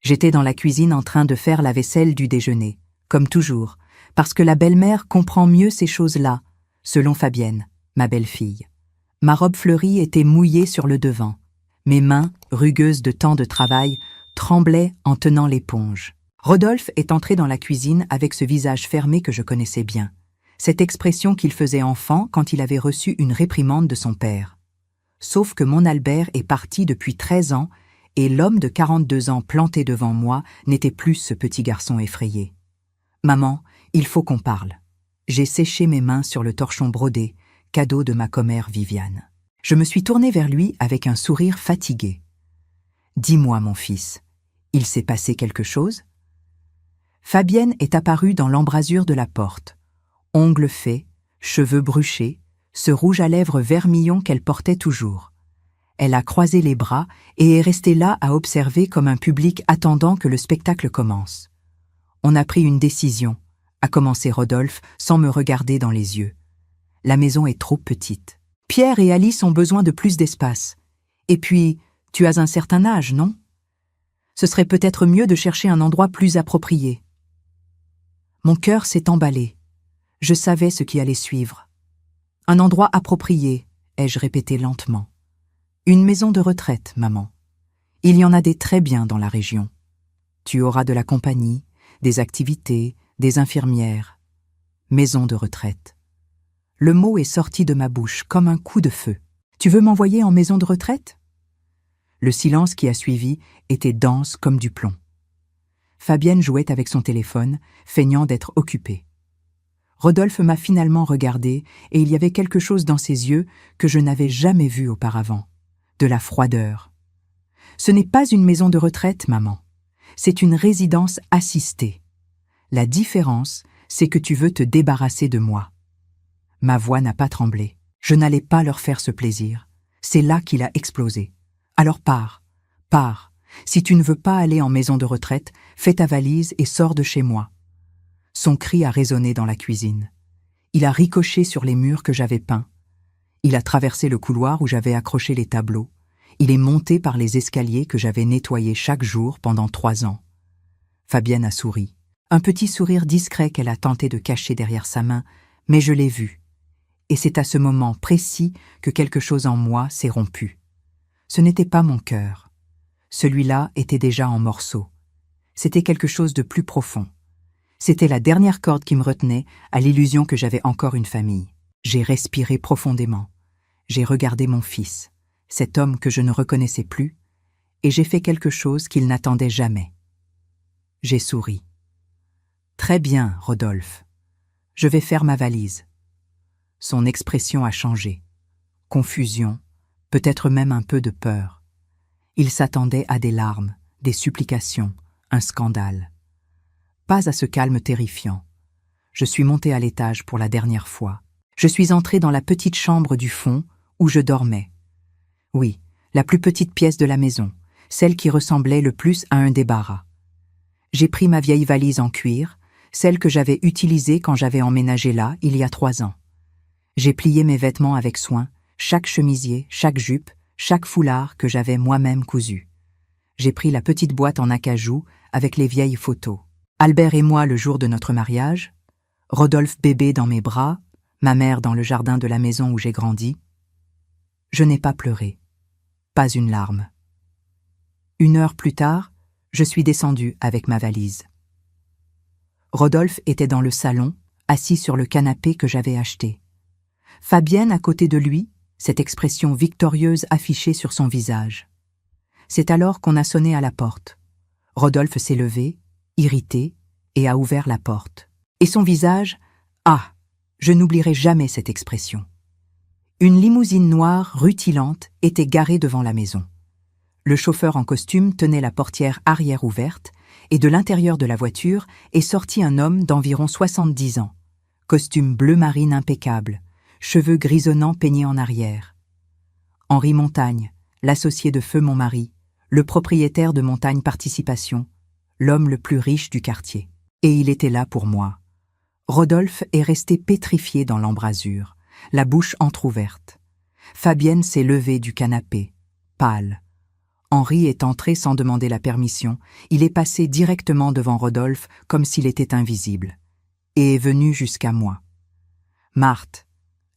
J'étais dans la cuisine en train de faire la vaisselle du déjeuner, comme toujours, parce que la belle-mère comprend mieux ces choses-là, selon Fabienne, ma belle-fille. Ma robe fleurie était mouillée sur le devant. Mes mains, rugueuses de tant de travail, tremblaient en tenant l'éponge. Rodolphe est entré dans la cuisine avec ce visage fermé que je connaissais bien, cette expression qu'il faisait enfant quand il avait reçu une réprimande de son père. Sauf que mon Albert est parti depuis 13 ans et l'homme de 42 ans planté devant moi n'était plus ce petit garçon effrayé. « Maman, il faut qu'on parle. » J'ai séché mes mains sur le torchon brodé, cadeau de ma commère Viviane. Je me suis tournée vers lui avec un sourire fatigué. « Dis-moi, mon fils, il s'est passé quelque chose ?» Fabienne est apparue dans l'embrasure de la porte. Ongles faits, cheveux bruchés, ce rouge à lèvres vermillon qu'elle portait toujours. Elle a croisé les bras et est restée là à observer comme un public attendant que le spectacle commence. On a pris une décision, a commencé Rodolphe sans me regarder dans les yeux. La maison est trop petite. Pierre et Alice ont besoin de plus d'espace. Et puis, tu as un certain âge, non? Ce serait peut-être mieux de chercher un endroit plus approprié. Mon cœur s'est emballé. Je savais ce qui allait suivre. Un endroit approprié, ai-je répété lentement. Une maison de retraite, maman. Il y en a des très bien dans la région. Tu auras de la compagnie, des activités, des infirmières. Maison de retraite. Le mot est sorti de ma bouche comme un coup de feu. Tu veux m'envoyer en maison de retraite? Le silence qui a suivi était dense comme du plomb. Fabienne jouait avec son téléphone, feignant d'être occupée. Rodolphe m'a finalement regardé et il y avait quelque chose dans ses yeux que je n'avais jamais vu auparavant. De la froideur. Ce n'est pas une maison de retraite, maman. C'est une résidence assistée. La différence, c'est que tu veux te débarrasser de moi. Ma voix n'a pas tremblé. Je n'allais pas leur faire ce plaisir. C'est là qu'il a explosé. Alors pars, pars. Si tu ne veux pas aller en maison de retraite, fais ta valise et sors de chez moi. Son cri a résonné dans la cuisine. Il a ricoché sur les murs que j'avais peints. Il a traversé le couloir où j'avais accroché les tableaux. Il est monté par les escaliers que j'avais nettoyés chaque jour pendant 3 ans. Fabienne a souri. Un petit sourire discret qu'elle a tenté de cacher derrière sa main, mais je l'ai vu. Et c'est à ce moment précis que quelque chose en moi s'est rompu. Ce n'était pas mon cœur. Celui-là était déjà en morceaux. C'était quelque chose de plus profond. C'était la dernière corde qui me retenait à l'illusion que j'avais encore une famille. J'ai respiré profondément. J'ai regardé mon fils, cet homme que je ne reconnaissais plus, et j'ai fait quelque chose qu'il n'attendait jamais. J'ai souri. « Très bien, Rodolphe. Je vais faire ma valise. » Son expression a changé. Confusion, peut-être même un peu de peur. Il s'attendait à des larmes, des supplications, un scandale. Pas à ce calme terrifiant. Je suis montée à l'étage pour la dernière fois. Je suis entrée dans la petite chambre du fond où je dormais. Oui, la plus petite pièce de la maison, celle qui ressemblait le plus à un débarras. J'ai pris ma vieille valise en cuir, celle que j'avais utilisée quand j'avais emménagé là il y a 3 ans. J'ai plié mes vêtements avec soin, chaque chemisier, chaque jupe, chaque foulard que j'avais moi-même cousu. J'ai pris la petite boîte en acajou avec les vieilles photos. Albert et moi le jour de notre mariage, Rodolphe bébé dans mes bras, ma mère dans le jardin de la maison où j'ai grandi. Je n'ai pas pleuré. Pas une larme. 1 heure plus tard, je suis descendue avec ma valise. Rodolphe était dans le salon, assis sur le canapé que j'avais acheté. Fabienne à côté de lui, cette expression victorieuse affichée sur son visage. C'est alors qu'on a sonné à la porte. Rodolphe s'est levé, irrité, et a ouvert la porte. Et son visage, ah, je n'oublierai jamais cette expression. Une limousine noire rutilante était garée devant la maison. Le chauffeur en costume tenait la portière arrière ouverte et de l'intérieur de la voiture est sorti un homme d'environ 70 ans. Costume bleu marine impeccable, cheveux grisonnants peignés en arrière. Henri Montagne, l'associé de feu mon mari, le propriétaire de Montagne Participation, l'homme le plus riche du quartier. Et il était là pour moi. Rodolphe est resté pétrifié dans l'embrasure, la bouche entr'ouverte. Fabienne s'est levée du canapé, pâle. Henri est entré sans demander la permission, il est passé directement devant Rodolphe comme s'il était invisible, et est venu jusqu'à moi. « Marthe »,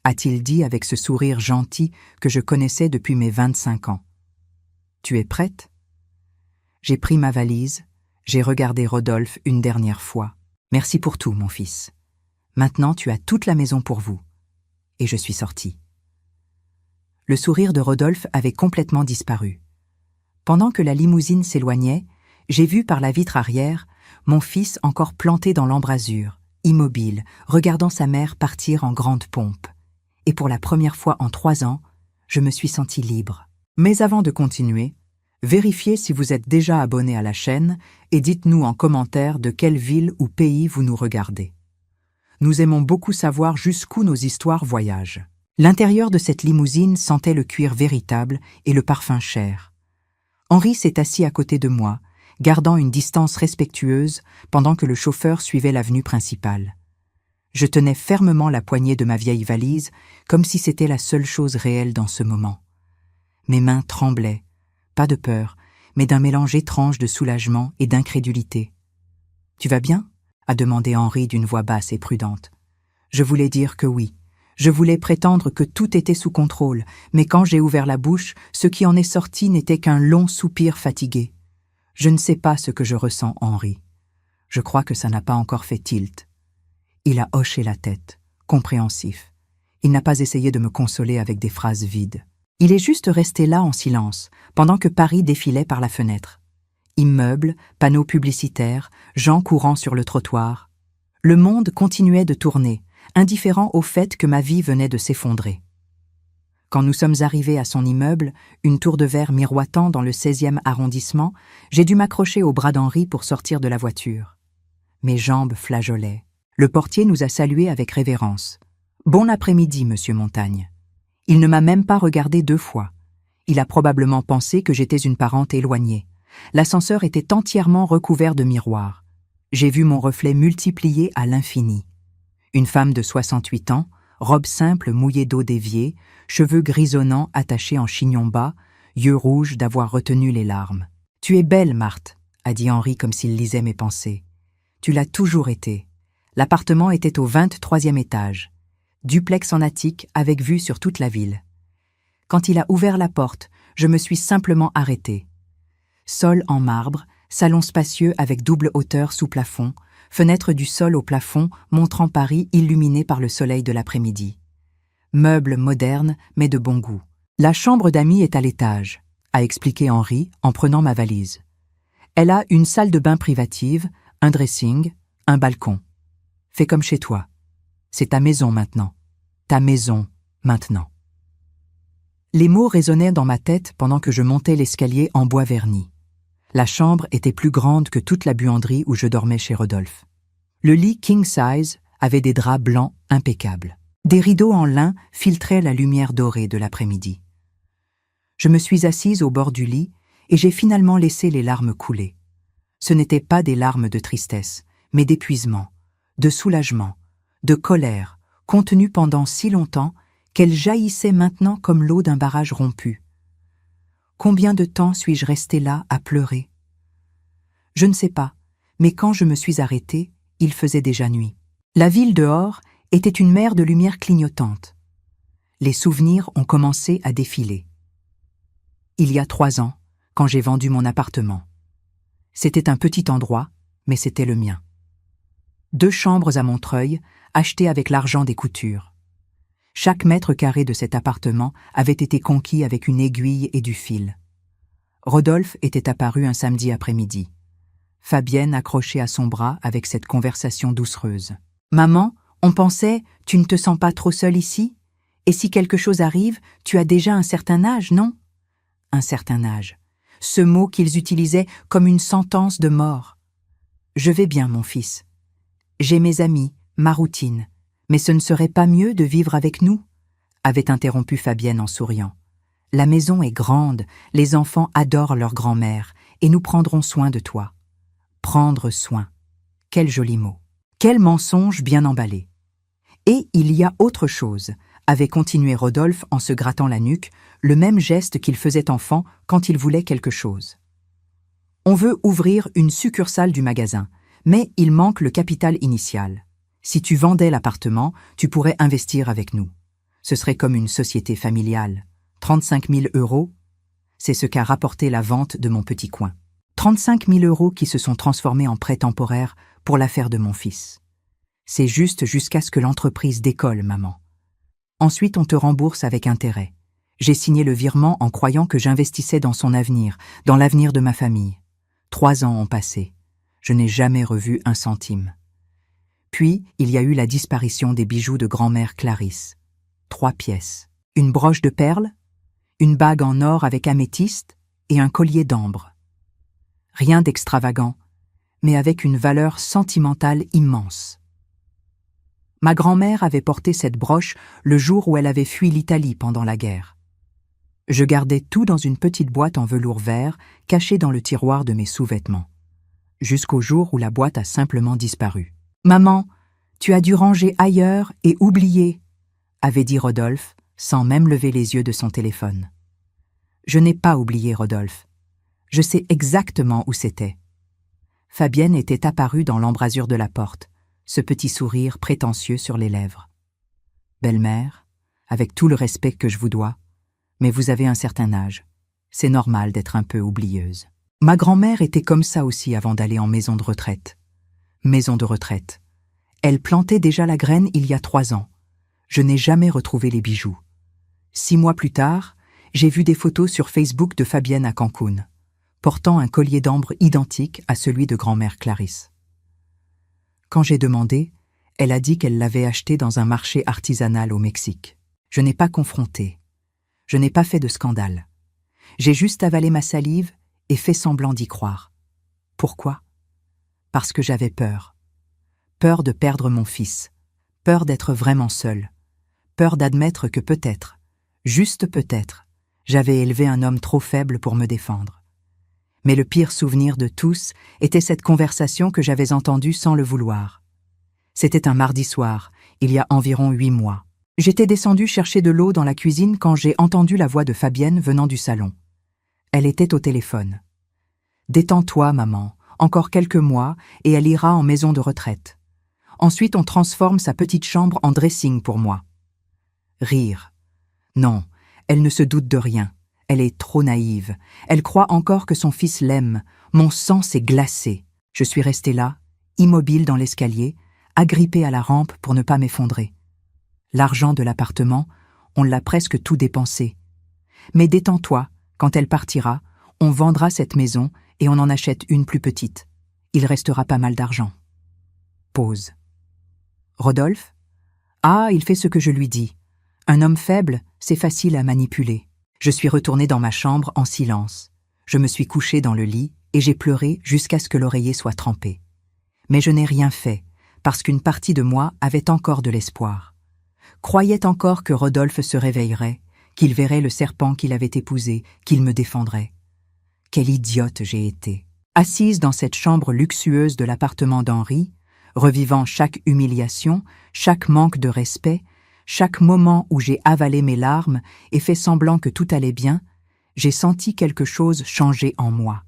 a-t-il dit avec ce sourire gentil que je connaissais depuis mes 25 ans. « Tu es prête ?» J'ai pris ma valise, j'ai regardé Rodolphe une dernière fois. « Merci pour tout, mon fils. Maintenant, tu as toute la maison pour vous. » Et je suis sorti. Le sourire de Rodolphe avait complètement disparu. Pendant que la limousine s'éloignait, j'ai vu par la vitre arrière mon fils encore planté dans l'embrasure, immobile, regardant sa mère partir en grande pompe. Et pour la première fois en 3 ans, je me suis senti libre. Mais avant de continuer, vérifiez si vous êtes déjà abonné à la chaîne et dites-nous en commentaire de quelle ville ou pays vous nous regardez. Nous aimons beaucoup savoir jusqu'où nos histoires voyagent. L'intérieur de cette limousine sentait le cuir véritable et le parfum cher. Henri s'est assis à côté de moi, gardant une distance respectueuse pendant que le chauffeur suivait l'avenue principale. Je tenais fermement la poignée de ma vieille valise, comme si c'était la seule chose réelle dans ce moment. Mes mains tremblaient, pas de peur, mais d'un mélange étrange de soulagement et d'incrédulité. « Tu vas bien ?» a demandé Henri d'une voix basse et prudente. Je voulais dire que oui. Je voulais prétendre que tout était sous contrôle, mais quand j'ai ouvert la bouche, ce qui en est sorti n'était qu'un long soupir fatigué. Je ne sais pas ce que je ressens, Henri. Je crois que ça n'a pas encore fait tilt. Il a hoché la tête, compréhensif. Il n'a pas essayé de me consoler avec des phrases vides. Il est juste resté là en silence, pendant que Paris défilait par la fenêtre. Immeubles, panneaux publicitaires, gens courant sur le trottoir. Le monde continuait de tourner, indifférent au fait que ma vie venait de s'effondrer. Quand nous sommes arrivés à son immeuble, une tour de verre miroitant dans le 16e arrondissement, j'ai dû m'accrocher au bras d'Henri pour sortir de la voiture. Mes jambes flageolaient. Le portier nous a salués avec révérence. « Bon après-midi, monsieur Montagne. » Il ne m'a même pas regardé 2 fois. Il a probablement pensé que j'étais une parente éloignée. L'ascenseur était entièrement recouvert de miroirs. J'ai vu mon reflet multiplié à l'infini. Une femme de 68 ans, robe simple mouillée d'eau déviée, cheveux grisonnants attachés en chignon bas, yeux rouges d'avoir retenu les larmes. « Tu es belle, Marthe », a dit Henri comme s'il lisait mes pensées. « Tu l'as toujours été. » L'appartement était au 23e étage. Duplex en attique avec vue sur toute la ville. Quand il a ouvert la porte, je me suis simplement arrêtée. Sol en marbre, salon spacieux avec double hauteur sous plafond, fenêtre du sol au plafond montrant Paris illuminé par le soleil de l'après-midi. Meubles modernes mais de bon goût. La chambre d'amis est à l'étage, a expliqué Henri en prenant ma valise. Elle a une salle de bain privative, un dressing, un balcon. Fais comme chez toi. C'est ta maison maintenant. Ta maison maintenant. Les mots résonnaient dans ma tête pendant que je montais l'escalier en bois verni. La chambre était plus grande que toute la buanderie où je dormais chez Rodolphe. Le lit king size avait des draps blancs impeccables. Des rideaux en lin filtraient la lumière dorée de l'après-midi. Je me suis assise au bord du lit et j'ai finalement laissé les larmes couler. Ce n'étaient pas des larmes de tristesse, mais d'épuisement, de soulagement, de colère, contenues pendant si longtemps qu'elles jaillissaient maintenant comme l'eau d'un barrage rompu. Combien de temps suis-je restée là à pleurer? Je ne sais pas, mais quand je me suis arrêtée, il faisait déjà nuit. La ville dehors était une mer de lumière clignotante. Les souvenirs ont commencé à défiler. Il y a 3 ans, quand j'ai vendu mon appartement. C'était un petit endroit, mais c'était le mien. 2 chambres à Montreuil, achetées avec l'argent des coutures. Chaque mètre carré de cet appartement avait été conquis avec une aiguille et du fil. Rodolphe était apparu un samedi après-midi. Fabienne accrochée à son bras avec cette conversation doucereuse. « Maman, on pensait, tu ne te sens pas trop seule ici? Et si quelque chose arrive, tu as déjà un certain âge, non ?» Un certain âge. Ce mot qu'ils utilisaient comme une sentence de mort. « Je vais bien, mon fils. J'ai mes amis, ma routine. Mais ce ne serait pas mieux de vivre avec nous ?» avait interrompu Fabienne en souriant. « La maison est grande, les enfants adorent leur grand-mère, et nous prendrons soin de toi. » Prendre soin. Quel joli mot. Quel mensonge bien emballé. Et il y a autre chose, avait continué Rodolphe en se grattant la nuque, le même geste qu'il faisait enfant quand il voulait quelque chose. On veut ouvrir une succursale du magasin, mais il manque le capital initial. Si tu vendais l'appartement, tu pourrais investir avec nous. Ce serait comme une société familiale. 35 000 €, c'est ce qu'a rapporté la vente de mon petit coin. 35 000 € qui se sont transformés en prêt temporaire pour l'affaire de mon fils. C'est juste jusqu'à ce que l'entreprise décolle, maman. Ensuite, on te rembourse avec intérêt. J'ai signé le virement en croyant que j'investissais dans son avenir, dans l'avenir de ma famille. 3 ans ont passé. Je n'ai jamais revu un centime. Puis, il y a eu la disparition des bijoux de grand-mère Clarisse. 3 pièces. Une broche de perles, une bague en or avec améthyste et un collier d'ambre. Rien d'extravagant, mais avec une valeur sentimentale immense. Ma grand-mère avait porté cette broche le jour où elle avait fui l'Italie pendant la guerre. Je gardais tout dans une petite boîte en velours vert, cachée dans le tiroir de mes sous-vêtements. Jusqu'au jour où la boîte a simplement disparu. « Maman, tu as dû ranger ailleurs et oublier », avait dit Rodolphe, sans même lever les yeux de son téléphone. Je n'ai pas oublié Rodolphe. Je sais exactement où c'était. Fabienne était apparue dans l'embrasure de la porte, ce petit sourire prétentieux sur les lèvres. « Belle-mère, avec tout le respect que je vous dois, mais vous avez un certain âge. C'est normal d'être un peu oublieuse. » Ma grand-mère était comme ça aussi avant d'aller en maison de retraite. Maison de retraite. Elle plantait déjà la graine il y a 3 ans. Je n'ai jamais retrouvé les bijoux. 6 mois plus tard, j'ai vu des photos sur Facebook de Fabienne à Cancun, portant un collier d'ambre identique à celui de grand-mère Clarisse. Quand j'ai demandé, elle a dit qu'elle l'avait acheté dans un marché artisanal au Mexique. Je n'ai pas confronté. Je n'ai pas fait de scandale. J'ai juste avalé ma salive et fait semblant d'y croire. Pourquoi? Parce que j'avais peur. Peur de perdre mon fils. Peur d'être vraiment seule. Peur d'admettre que peut-être, juste peut-être, j'avais élevé un homme trop faible pour me défendre. Mais le pire souvenir de tous était cette conversation que j'avais entendue sans le vouloir. C'était un mardi soir, il y a environ 8 mois. J'étais descendue chercher de l'eau dans la cuisine quand j'ai entendu la voix de Fabienne venant du salon. Elle était au téléphone. « Détends-toi, maman, encore quelques mois et elle ira en maison de retraite. Ensuite, on transforme sa petite chambre en dressing pour moi. » Rire. Non, elle ne se doute de rien. Elle est trop naïve. Elle croit encore que son fils l'aime. Mon sang s'est glacé. Je suis restée là, immobile dans l'escalier, agrippée à la rampe pour ne pas m'effondrer. L'argent de l'appartement, on l'a presque tout dépensé. Mais détends-toi, quand elle partira, on vendra cette maison et on en achète une plus petite. Il restera pas mal d'argent. Pause. Rodolphe? Ah, il fait ce que je lui dis. Un homme faible, c'est facile à manipuler. Je suis retournée dans ma chambre en silence. Je me suis couchée dans le lit et j'ai pleuré jusqu'à ce que l'oreiller soit trempé. Mais je n'ai rien fait, parce qu'une partie de moi avait encore de l'espoir. Croyait encore que Rodolphe se réveillerait, qu'il verrait le serpent qu'il avait épousé, qu'il me défendrait. Quelle idiote j'ai été. Assise dans cette chambre luxueuse de l'appartement d'Henri, revivant chaque humiliation, chaque manque de respect, chaque moment où j'ai avalé mes larmes et fait semblant que tout allait bien, j'ai senti quelque chose changer en moi.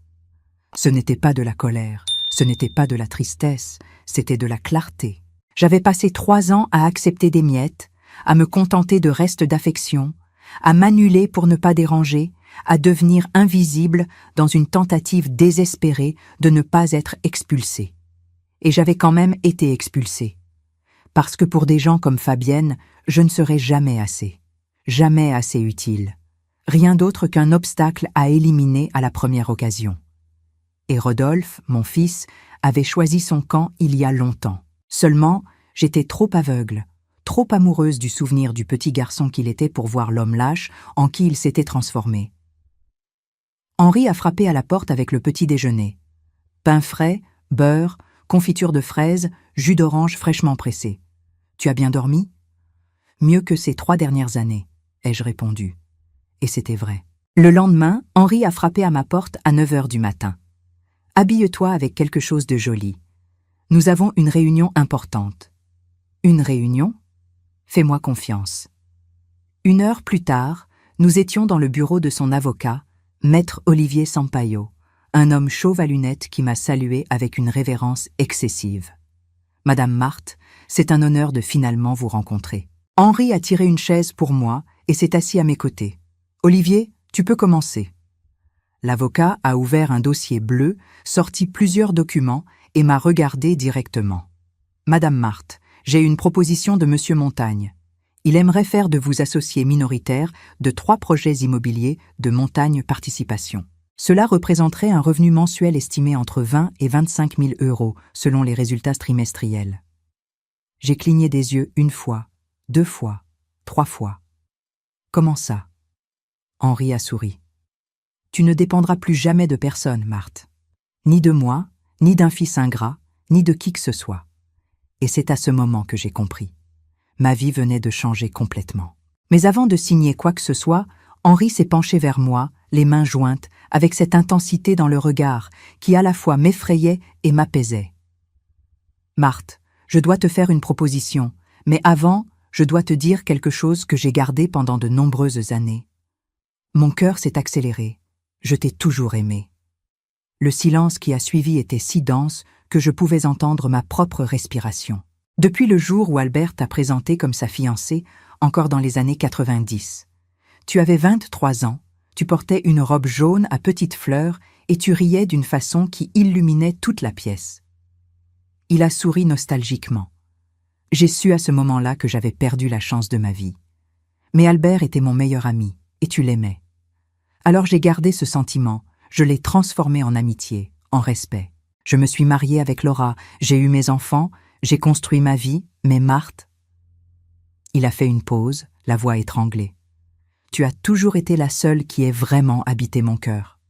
Ce n'était pas de la colère, ce n'était pas de la tristesse, c'était de la clarté. J'avais passé 3 ans à accepter des miettes, à me contenter de restes d'affection, à m'annuler pour ne pas déranger, à devenir invisible dans une tentative désespérée de ne pas être expulsée. Et j'avais quand même été expulsée. Parce que pour des gens comme Fabienne, je ne serai jamais assez utile. Rien d'autre qu'un obstacle à éliminer à la première occasion. Et Rodolphe, mon fils, avait choisi son camp il y a longtemps. Seulement, j'étais trop aveugle, trop amoureuse du souvenir du petit garçon qu'il était pour voir l'homme lâche en qui il s'était transformé. Henri a frappé à la porte avec le petit déjeuner. Pain frais, beurre, confiture de fraises, jus d'orange fraîchement pressé. « Tu as bien dormi ?»« Mieux que ces 3 dernières années, » ai-je répondu. Et c'était vrai. Le lendemain, Henri a frappé à ma porte à 9 h du matin. « Habille-toi avec quelque chose de joli. Nous avons une réunion importante. »« Une réunion ? Fais-moi confiance. » 1 heure plus tard, nous étions dans le bureau de son avocat, Maître Olivier Sampaio, un homme chauve à lunettes qui m'a salué avec une révérence excessive. « Madame Marthe, c'est un honneur de finalement vous rencontrer. » Henri a tiré une chaise pour moi et s'est assis à mes côtés. « Olivier, tu peux commencer. » L'avocat a ouvert un dossier bleu, sorti plusieurs documents et m'a regardé directement. « Madame Marthe, j'ai une proposition de Monsieur Montagne. Il aimerait faire de vous associé minoritaire de 3 projets immobiliers de Montagne Participation. Cela représenterait un revenu mensuel estimé entre 20 et 25 000 euros selon les résultats trimestriels. » J'ai cligné des yeux 1 fois, 2 fois, 3 fois. « Comment ça ?» Henri a souri. « Tu ne dépendras plus jamais de personne, Marthe. Ni de moi, ni d'un fils ingrat, ni de qui que ce soit. » Et c'est à ce moment que j'ai compris. Ma vie venait de changer complètement. Mais avant de signer quoi que ce soit, Henri s'est penché vers moi, les mains jointes, avec cette intensité dans le regard qui à la fois m'effrayait et m'apaisait. « Marthe, je dois te faire une proposition, mais avant, je dois te dire quelque chose que j'ai gardé pendant de nombreuses années. Mon cœur s'est accéléré. Je t'ai toujours aimé. » Le silence qui a suivi était si dense que je pouvais entendre ma propre respiration. Depuis le jour où Albert t'a présenté comme sa fiancée, encore dans les années 90. Tu avais 23 ans, tu portais une robe jaune à petites fleurs et tu riais d'une façon qui illuminait toute la pièce. Il a souri nostalgiquement. J'ai su à ce moment-là que j'avais perdu la chance de ma vie. Mais Albert était mon meilleur ami, et tu l'aimais. Alors j'ai gardé ce sentiment, je l'ai transformé en amitié, en respect. Je me suis mariée avec Laura, j'ai eu mes enfants, j'ai construit ma vie, mais Marthe... Il a fait une pause, la voix étranglée. Tu as toujours été la seule qui ait vraiment habité mon cœur.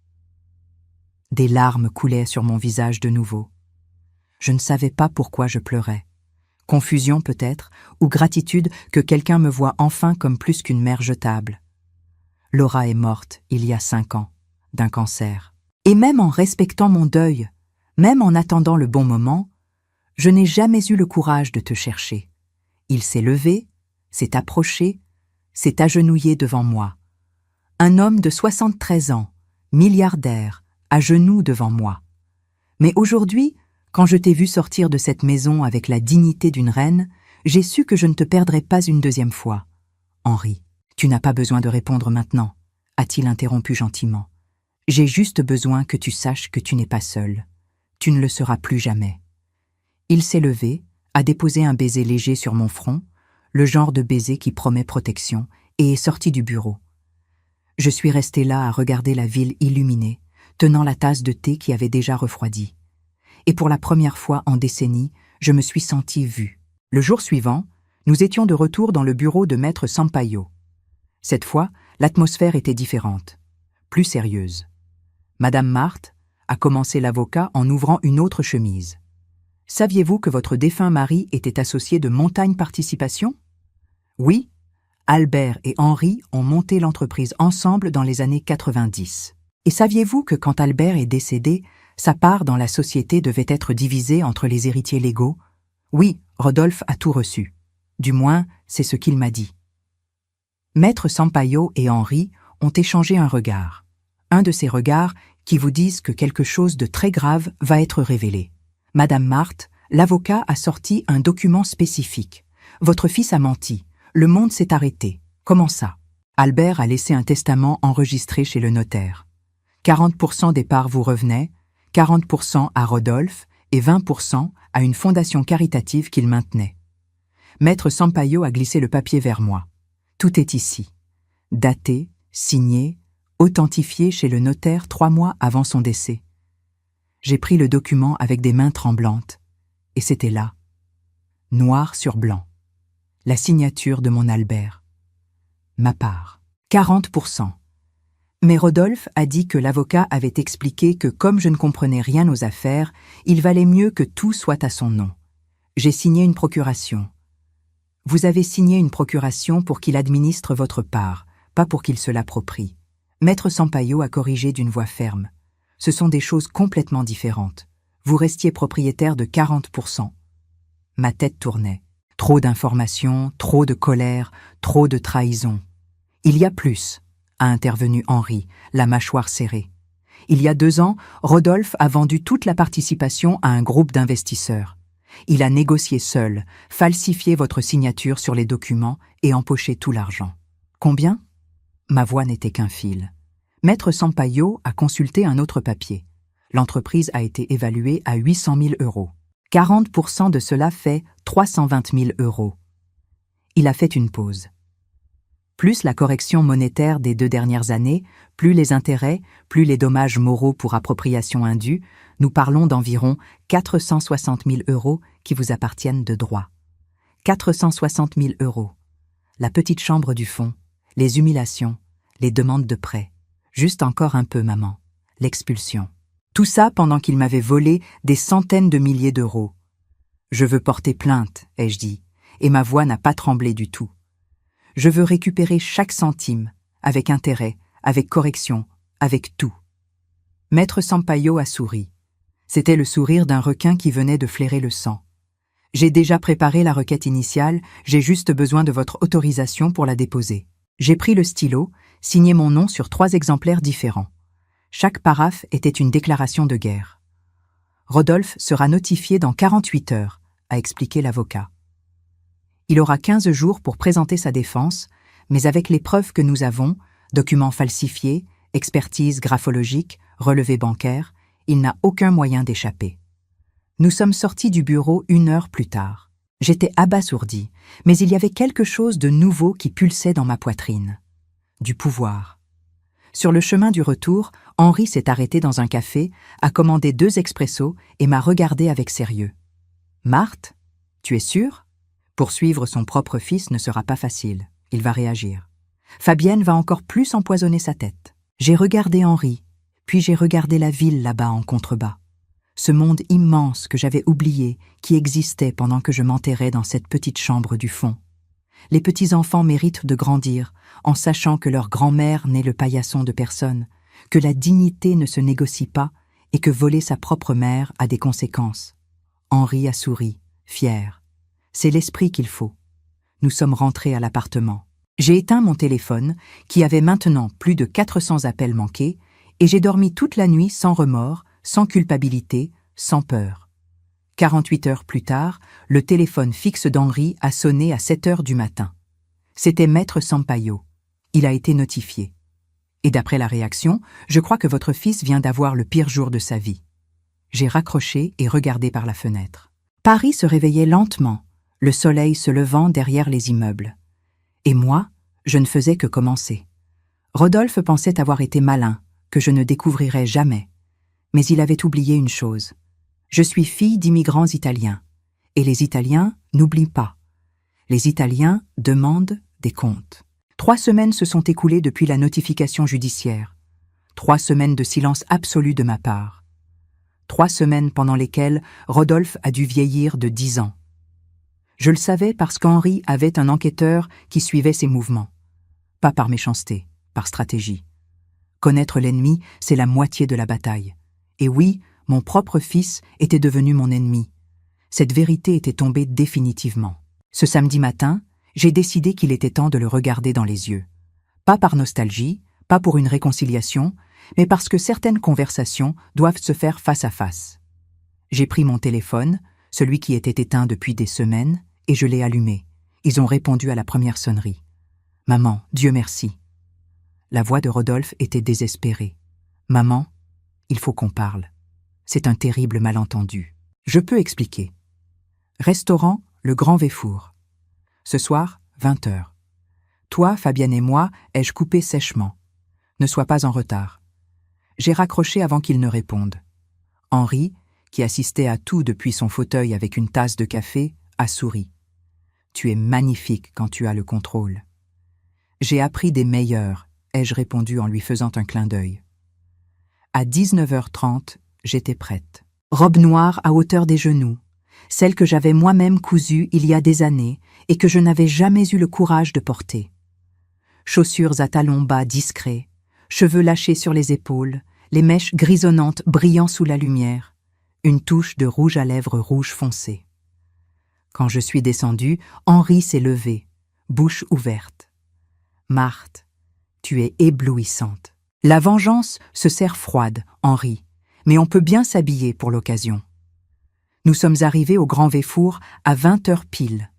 Des larmes coulaient sur mon visage de nouveau. Je ne savais pas pourquoi je pleurais. Confusion peut-être, ou gratitude que quelqu'un me voie enfin comme plus qu'une mère jetable. Laura est morte il y a 5 ans, d'un cancer. Et même en respectant mon deuil, même en attendant le bon moment, je n'ai jamais eu le courage de te chercher. Il s'est levé, s'est approché, s'est agenouillé devant moi. Un homme de 73 ans, milliardaire, à genoux devant moi. Mais aujourd'hui, quand je t'ai vu sortir de cette maison avec la dignité d'une reine, j'ai su que je ne te perdrai pas une deuxième fois. Henri, tu n'as pas besoin de répondre maintenant, a-t-il interrompu gentiment. J'ai juste besoin que tu saches que tu n'es pas seul. Tu ne le seras plus jamais. Il s'est levé, a déposé un baiser léger sur mon front, le genre de baiser qui promet protection, et est sorti du bureau. Je suis restée là à regarder la ville illuminée, tenant la tasse de thé qui avait déjà refroidi. Et pour la première fois en décennies, je me suis sentie vue. Le jour suivant, nous étions de retour dans le bureau de Maître Sampaio. Cette fois, l'atmosphère était différente, plus sérieuse. Madame Marthe, a commencé l'avocat en ouvrant une autre chemise. Saviez-vous que votre défunt mari était associé de Montagne Participation? Oui, Albert et Henri ont monté l'entreprise ensemble dans les années 90. Et saviez-vous que quand Albert est décédé, sa part dans la société devait être divisée entre les héritiers légaux? Oui, Rodolphe a tout reçu. Du moins, c'est ce qu'il m'a dit. Maître Sampaio et Henri ont échangé un regard. Un de ces regards qui vous disent que quelque chose de très grave va être révélé. Madame Marthe, l'avocat a sorti un document spécifique. Votre fils a menti. Le monde s'est arrêté. Comment ça? Albert a laissé un testament enregistré chez le notaire. 40% des parts vous revenaient, 40% à Rodolphe et 20% à une fondation caritative qu'il maintenait. Maître Sampaio a glissé le papier vers moi. Tout est ici. Daté, signé, authentifié chez le notaire 3 mois avant son décès. J'ai pris le document avec des mains tremblantes, et c'était là, noir sur blanc, la signature de mon Albert. Ma part, 40%. Mais Rodolphe a dit que l'avocat avait expliqué que comme je ne comprenais rien aux affaires, il valait mieux que tout soit à son nom. J'ai signé une procuration. Vous avez signé une procuration pour qu'il administre votre part, pas pour qu'il se l'approprie. Maître Sampaio a corrigé d'une voix ferme. Ce sont des choses complètement différentes. Vous restiez propriétaire de 40%. Ma tête tournait. Trop d'informations, trop de colère, trop de trahison. Il y a plus, a intervenu Henri, la mâchoire serrée. Il y a 2 ans, Rodolphe a vendu toute la participation à un groupe d'investisseurs. Il a négocié seul, falsifié votre signature sur les documents et empoché tout l'argent. Combien? Ma voix n'était qu'un fil. Maître Sampaio a consulté un autre papier. L'entreprise a été évaluée à 800 000 euros. 40% de cela fait 320 000 euros. Il a fait une pause. Plus la correction monétaire des 2 dernières années, plus les intérêts, plus les dommages moraux pour appropriation indue, nous parlons d'environ 460 000 euros qui vous appartiennent de droit. 460 000 euros. La petite chambre du fond, les humiliations, les demandes de prêt. Juste encore un peu, maman. L'expulsion. Tout ça pendant qu'il m'avait volé des centaines de milliers d'euros. Je veux porter plainte, ai-je dit, et ma voix n'a pas tremblé du tout. Je veux récupérer chaque centime, avec intérêt, avec correction, avec tout. Maître Sampaio a souri. C'était le sourire d'un requin qui venait de flairer le sang. J'ai déjà préparé la requête initiale, j'ai juste besoin de votre autorisation pour la déposer. J'ai pris le stylo, signé mon nom sur 3 exemplaires différents. Chaque paraphe était une déclaration de guerre. Rodolphe sera notifié dans 48 heures, a expliqué l'avocat. Il aura 15 jours pour présenter sa défense, mais avec les preuves que nous avons, documents falsifiés, expertise graphologique, relevés bancaires, il n'a aucun moyen d'échapper. Nous sommes sortis du bureau 1 heure plus tard. J'étais abasourdi, mais il y avait quelque chose de nouveau qui pulsait dans ma poitrine. Du pouvoir. Sur le chemin du retour, Henri s'est arrêté dans un café, a commandé 2 expressos et m'a regardé avec sérieux. « Marthe, tu es sûre ? Poursuivre son propre fils ne sera pas facile. Il va réagir. Fabienne va encore plus empoisonner sa tête. » J'ai regardé Henri, puis j'ai regardé la ville là-bas en contrebas. Ce monde immense que j'avais oublié, qui existait pendant que je m'enterrais dans cette petite chambre du fond. Les petits-enfants méritent de grandir, en sachant que leur grand-mère n'est le paillasson de personne, que la dignité ne se négocie pas et que voler sa propre mère a des conséquences. Henri a souri, fier. C'est l'esprit qu'il faut. Nous sommes rentrés à l'appartement. J'ai éteint mon téléphone, qui avait maintenant plus de 400 appels manqués, et j'ai dormi toute la nuit sans remords, sans culpabilité, sans peur. 48 heures plus tard, le téléphone fixe d'Henri a sonné à 7 heures du matin. C'était Maître Sampaio. Il a été notifié. Et d'après la réaction, je crois que votre fils vient d'avoir le pire jour de sa vie. J'ai raccroché et regardé par la fenêtre. Paris se réveillait lentement, le soleil se levant derrière les immeubles. Et moi, je ne faisais que commencer. Rodolphe pensait avoir été malin, que je ne découvrirais jamais. Mais il avait oublié une chose. Je suis fille d'immigrants italiens. Et les Italiens n'oublient pas. Les Italiens demandent des comptes. 3 semaines se sont écoulées depuis la notification judiciaire. 3 semaines de silence absolu de ma part. 3 semaines pendant lesquelles Rodolphe a dû vieillir de 10 ans. Je le savais parce qu'Henri avait un enquêteur qui suivait ses mouvements. Pas par méchanceté, par stratégie. Connaître l'ennemi, c'est la moitié de la bataille. Et oui, mon propre fils était devenu mon ennemi. Cette vérité était tombée définitivement. Ce samedi matin, j'ai décidé qu'il était temps de le regarder dans les yeux. Pas par nostalgie, pas pour une réconciliation, mais parce que certaines conversations doivent se faire face à face. J'ai pris mon téléphone, celui qui était éteint depuis des semaines, et je l'ai allumé. Ils ont répondu à la première sonnerie. « Maman, Dieu merci. » La voix de Rodolphe était désespérée. « Maman, il faut qu'on parle. C'est un terrible malentendu. Je peux expliquer. Restaurant, le Grand Véfour. Ce soir, 20 heures. Toi, Fabienne et moi, ai-je coupé sèchement. Ne sois pas en retard. » J'ai raccroché avant qu'il ne réponde. Henri, qui assistait à tout depuis son fauteuil avec une tasse de café, a souri. « Tu es magnifique quand tu as le contrôle. » J'ai appris des meilleurs, ai-je répondu en lui faisant un clin d'œil. À 19h30, j'étais prête. Robe noire à hauteur des genoux, celle que j'avais moi-même cousue il y a des années et que je n'avais jamais eu le courage de porter. Chaussures à talons bas discrets, cheveux lâchés sur les épaules, les mèches grisonnantes brillant sous la lumière, une touche de rouge à lèvres rouge foncé. Quand je suis descendue, Henri s'est levé, bouche ouverte. « Marthe, tu es éblouissante. La vengeance se sert froide, Henri, mais on peut bien s'habiller pour l'occasion. Nous sommes arrivés au Grand Véfour à 20 heures pile.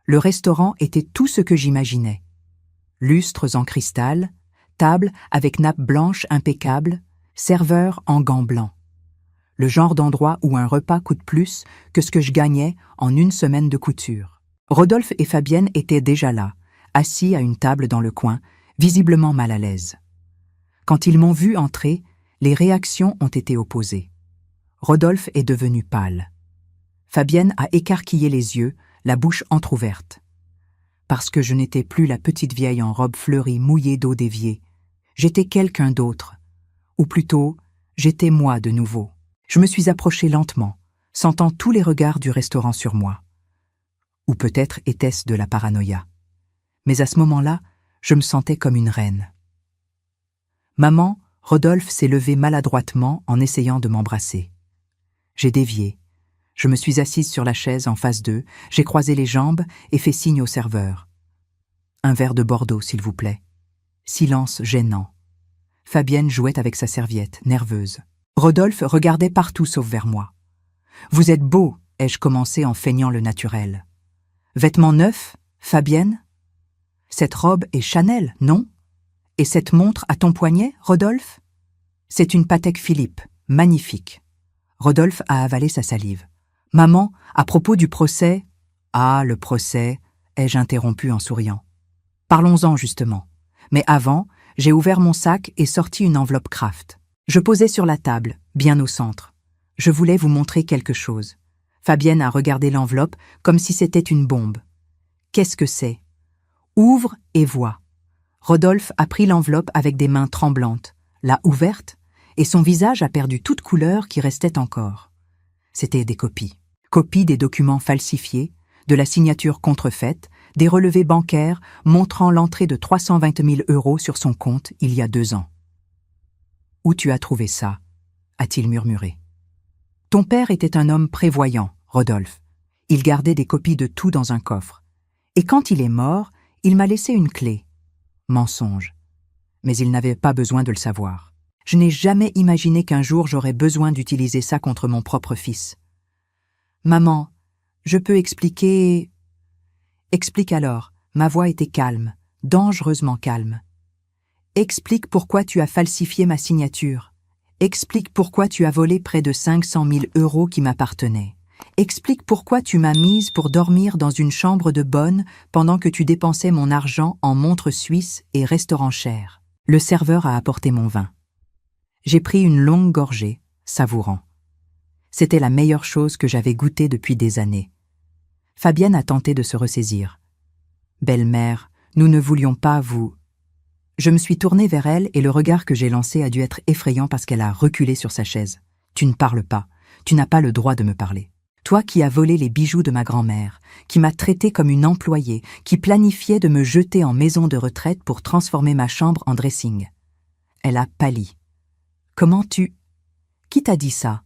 Le restaurant était tout ce que j'imaginais. Lustres en cristal, table avec nappe blanche impeccable, serveur en gants blancs. Le genre d'endroit où un repas coûte plus que ce que je gagnais en une semaine de couture. Rodolphe et Fabienne étaient déjà là, assis à une table dans le coin, visiblement mal à l'aise. Quand ils m'ont vu entrer, les réactions ont été opposées. Rodolphe est devenu pâle. Fabienne a écarquillé les yeux, la bouche entr'ouverte. Parce que je n'étais plus la petite vieille en robe fleurie mouillée d'eau déviée. J'étais quelqu'un d'autre. Ou plutôt, j'étais moi de nouveau. Je me suis approchée lentement, sentant tous les regards du restaurant sur moi. Ou peut-être était-ce de la paranoïa. Mais à ce moment-là, je me sentais comme une reine. Maman, Rodolphe s'est levé maladroitement en essayant de m'embrasser. J'ai dévié. Je me suis assise sur la chaise en face d'eux, j'ai croisé les jambes et fait signe au serveur. Un verre de Bordeaux, s'il vous plaît. Silence gênant. Fabienne jouait avec sa serviette, nerveuse. Rodolphe regardait partout sauf vers moi. « Vous êtes beau », ai-je commencé en feignant le naturel. « Vêtements neufs, Fabienne ? Cette robe est Chanel, non ? Et cette montre à ton poignet, Rodolphe ? C'est une Patek Philippe, magnifique. » Rodolphe a avalé sa salive. « Maman, à propos du procès… » « Ah, le procès », ai-je interrompu en souriant. « Parlons-en justement. Mais avant, j'ai ouvert mon sac et sorti une enveloppe Kraft. Je posais sur la table, bien au centre. Je voulais vous montrer quelque chose. Fabienne a regardé l'enveloppe comme si c'était une bombe. Qu'est-ce que c'est ? Ouvre et vois. Rodolphe a pris l'enveloppe avec des mains tremblantes, l'a ouverte, et son visage a perdu toute couleur qui restait encore. C'était des copies. Copies des documents falsifiés, de la signature contrefaite, des relevés bancaires montrant l'entrée de 320 000 € sur son compte il y a 2 ans. « Où tu as trouvé ça ?» a-t-il murmuré. « Ton père était un homme prévoyant, Rodolphe. Il gardait des copies de tout dans un coffre. Et quand il est mort, il m'a laissé une clé. Mensonge. Mais il n'avait pas besoin de le savoir. Je n'ai jamais imaginé qu'un jour j'aurais besoin d'utiliser ça contre mon propre fils. Maman, je peux expliquer… Explique alors. Ma voix était calme, dangereusement calme. Explique pourquoi tu as falsifié ma signature. Explique pourquoi tu as volé près de 500 000 € qui m'appartenaient. Explique pourquoi tu m'as mise pour dormir dans une chambre de bonne pendant que tu dépensais mon argent en montres suisses et restaurants chers. Le serveur a apporté mon vin. J'ai pris une longue gorgée, savourant. C'était la meilleure chose que j'avais goûtée depuis des années. Fabienne a tenté de se ressaisir. « Belle-mère, nous ne voulions pas vous… » Je me suis tournée vers elle et le regard que j'ai lancé a dû être effrayant parce qu'elle a reculé sur sa chaise. « Tu ne parles pas. Tu n'as pas le droit de me parler. Toi qui as volé les bijoux de ma grand-mère, qui m'as traitée comme une employée, qui planifiait de me jeter en maison de retraite pour transformer ma chambre en dressing. » Elle a pâli. « Comment tu… Qui t'a dit ça ?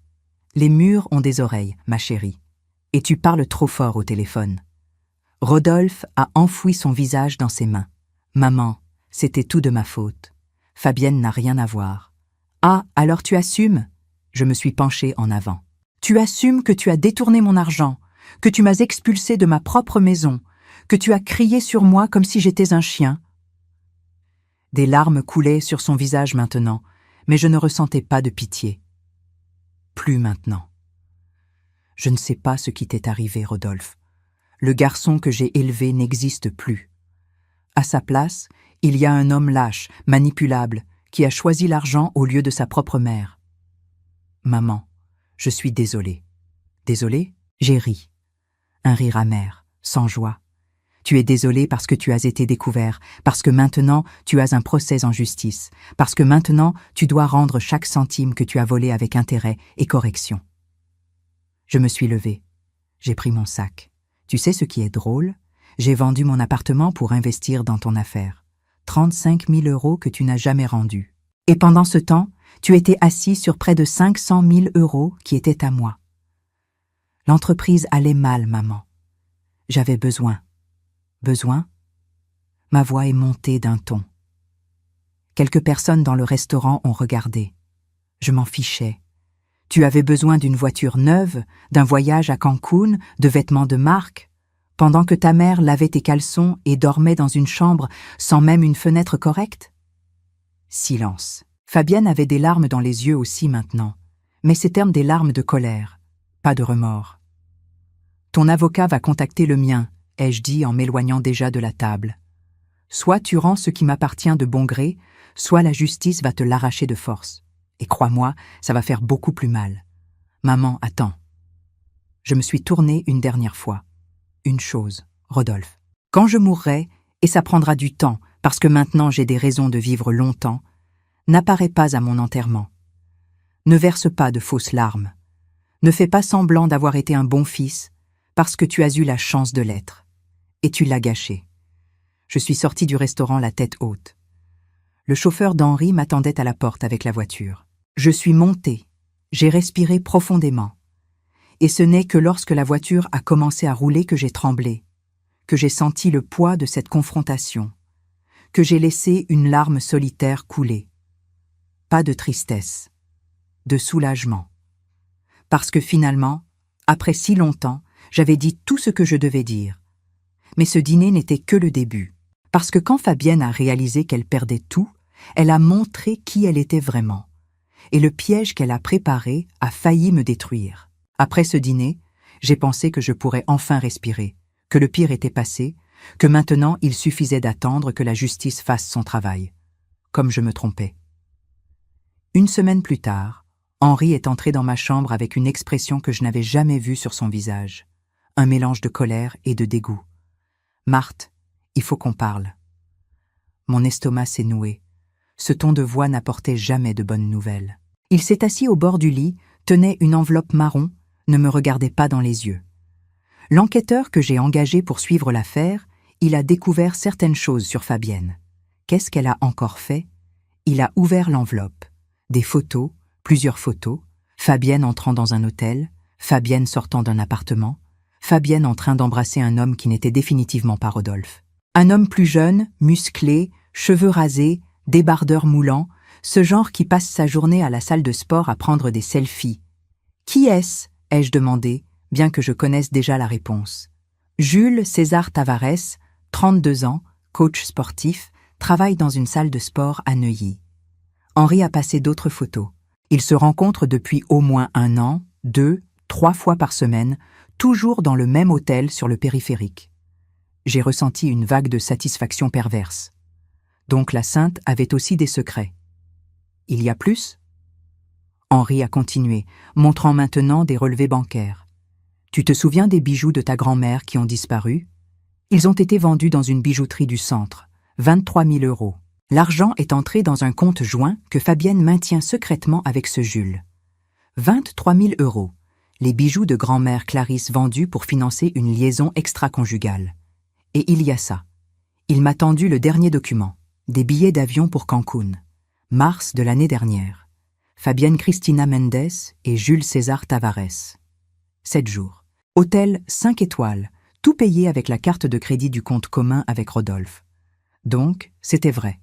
Les murs ont des oreilles, ma chérie. Et tu parles trop fort au téléphone. » Rodolphe a enfoui son visage dans ses mains. « Maman, c'était tout de ma faute. Fabienne n'a rien à voir. »« Ah, alors tu assumes ?» Je me suis penchée en avant. « Tu assumes que tu as détourné mon argent, que tu m'as expulsée de ma propre maison, que tu as crié sur moi comme si j'étais un chien. » Des larmes coulaient sur son visage maintenant, mais je ne ressentais pas de pitié. Plus maintenant. Je ne sais pas ce qui t'est arrivé, Rodolphe. Le garçon que j'ai élevé n'existe plus. À sa place, il y a un homme lâche, manipulable, qui a choisi l'argent au lieu de sa propre mère. Maman, je suis désolée. Désolée ? J'ai ri. Un rire amer, sans joie. Tu es désolée parce que tu as été découvert, parce que maintenant tu as un procès en justice, parce que maintenant tu dois rendre chaque centime que tu as volé avec intérêt et correction. Je me suis levée. J'ai pris mon sac. Tu sais ce qui est drôle ? J'ai vendu mon appartement pour investir dans ton affaire. 35 000 € que tu n'as jamais rendus. Et pendant ce temps, tu étais assis sur près de 500 000 € qui étaient à moi. L'entreprise allait mal, maman. J'avais besoin. Besoin ? Ma voix est montée d'un ton. Quelques personnes dans le restaurant ont regardé. Je m'en fichais. Tu avais besoin d'une voiture neuve, d'un voyage à Cancun, de vêtements de marque, pendant que ta mère lavait tes caleçons et dormait dans une chambre sans même une fenêtre correcte? Silence. Fabienne avait des larmes dans les yeux aussi maintenant, mais c'étaient des larmes de colère, pas de remords. Ton avocat va contacter le mien, ai-je dit en m'éloignant déjà de la table. Soit tu rends ce qui m'appartient de bon gré, soit la justice va te l'arracher de force. Et crois-moi, ça va faire beaucoup plus mal. Maman, attends. Je me suis tournée une dernière fois. Une chose, Rodolphe. Quand je mourrai, et ça prendra du temps, parce que maintenant j'ai des raisons de vivre longtemps, n'apparais pas à mon enterrement. Ne verse pas de fausses larmes. Ne fais pas semblant d'avoir été un bon fils, parce que tu as eu la chance de l'être. Et tu l'as gâché. Je suis sortie du restaurant la tête haute. Le chauffeur d'Henri m'attendait à la porte avec la voiture. Je suis montée. J'ai respiré profondément. Et ce n'est que lorsque la voiture a commencé à rouler que j'ai tremblé, que j'ai senti le poids de cette confrontation, que j'ai laissé une larme solitaire couler. Pas de tristesse, de soulagement. Parce que finalement, après si longtemps, j'avais dit tout ce que je devais dire. Mais ce dîner n'était que le début. Parce que quand Fabienne a réalisé qu'elle perdait tout, elle a montré qui elle était vraiment. Et le piège qu'elle a préparé a failli me détruire. Après ce dîner, j'ai pensé que je pourrais enfin respirer, que le pire était passé, que maintenant il suffisait d'attendre que la justice fasse son travail. Comme je me trompais. Une semaine plus tard, Henri est entré dans ma chambre avec une expression que je n'avais jamais vue sur son visage. Un mélange de colère et de dégoût. « Marthe, il faut qu'on parle. » Mon estomac s'est noué. Ce ton de voix n'apportait jamais de bonnes nouvelles. Il s'est assis au bord du lit, tenait une enveloppe marron, ne me regardait pas dans les yeux. L'enquêteur que j'ai engagé pour suivre l'affaire, il a découvert certaines choses sur Fabienne. Qu'est-ce qu'elle a encore fait? Il a ouvert l'enveloppe. Des photos, plusieurs photos, Fabienne entrant dans un hôtel, Fabienne sortant d'un appartement, Fabienne en train d'embrasser un homme qui n'était définitivement pas Rodolphe. Un homme plus jeune, musclé, cheveux rasés, débardeur moulant, ce genre qui passe sa journée à la salle de sport à prendre des selfies. « Qui est-ce » ai-je demandé, bien que je connaisse déjà la réponse. Jules César Tavares, 32 ans, coach sportif, travaille dans une salle de sport à Neuilly. Henri a passé d'autres photos. Ils se rencontrent depuis au moins 1 an, 2, 3 fois par semaine, toujours dans le même hôtel sur le périphérique. J'ai ressenti une vague de satisfaction perverse. Donc la sainte avait aussi des secrets. Il y a plus? Henri a continué, montrant maintenant des relevés bancaires. Tu te souviens des bijoux de ta grand-mère qui ont disparu? Ils ont été vendus dans une bijouterie du centre, 23 000 €. L'argent est entré dans un compte joint que Fabienne maintient secrètement avec ce Jules. 23 000 €, les bijoux de grand-mère Clarisse vendus pour financer une liaison extra-conjugale. Et il y a ça. Il m'a tendu le dernier document, des billets d'avion pour Cancun, mars de l'année dernière. Fabienne Cristina Mendes et Jules César Tavares. 7 jours. Hôtel 5 étoiles, tout payé avec la carte de crédit du compte commun avec Rodolphe. Donc, c'était vrai.